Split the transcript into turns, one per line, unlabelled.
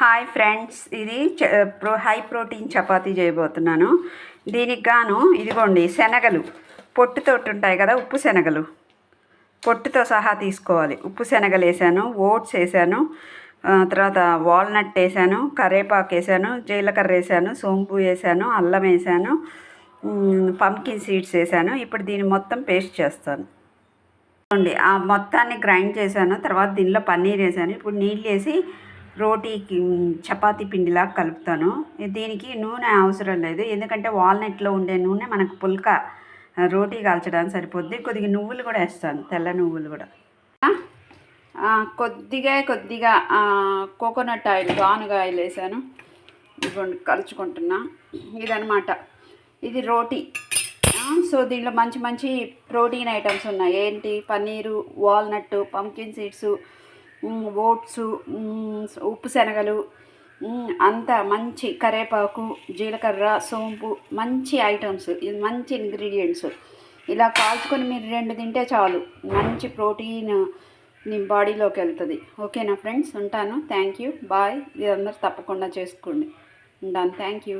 Hi friends, ఇది high protein chapati చేయబోతున్నాను. దీనికి గాను ఇదిగోండి శనగలు, పొట్టుతోటి ఉంటాయి కదా, ఉప్పు శనగలు పొట్టుతో సహా తీసుకోవాలి. ఉప్పు శనగలు వేసాను, ఓట్స్ వేసాను, తర్వాత వాల్నట్ వేసాను, కరేపాకు వేసాను, జీలకర్ర వేసాను, సోంపు వేసాను, అల్లం వేసాను, పంకిన్ సీడ్స్ వేసాను. ఇప్పుడు దీన్ని మొత్తం పేస్ట్ చేస్తాను. ఆ మొత్తాన్ని గ్రైండ్ చేశాను. తర్వాత దీనిలో పన్నీర్ వేసాను. ఇప్పుడు నీళ్ళు వేసి రోటీకి చపాతీ పిండిలాగా కలుపుతాను. దీనికి నూనె అవసరం లేదు, ఎందుకంటే వాల్నట్లో ఉండే నూనె మనకు పుల్క రోటీ కాల్చడానికి సరిపోద్ది. కొద్దిగా నువ్వులు కూడా వేస్తాను, తెల్ల నువ్వులు కూడా. కొద్దిగా కోకోనట్ ఆయిల్, గానుగ ఆయిల్ వేసాను. ఇదిగోండి కలుచుకుంటున్నా. ఇదనమాట, ఇది రోటీ. సో దీంట్లో మంచి మంచి ప్రోటీన్ ఐటమ్స్ ఉన్నాయి. ఏంటి, paneer, walnut, pumpkin seeds, oats, ఉప్పు శనగలు, అంతా మంచి కరేపాకు, జీలకర్ర, సోంపు, మంచి ఐటమ్స్. ఇది మంచి ఇంగ్రీడియంట్స్. ఇలా కాల్చుకొని మీరు 2 తింటే చాలు, మంచి ప్రోటీన్ మీ బాడీలోకి వెళ్తుంది. ఓకేనా ఫ్రెండ్స్, ఉంటాను. Thank you, bye. ఇది అందరూ తప్పకుండా చేసుకోండి. ఉంటాను. Thank you.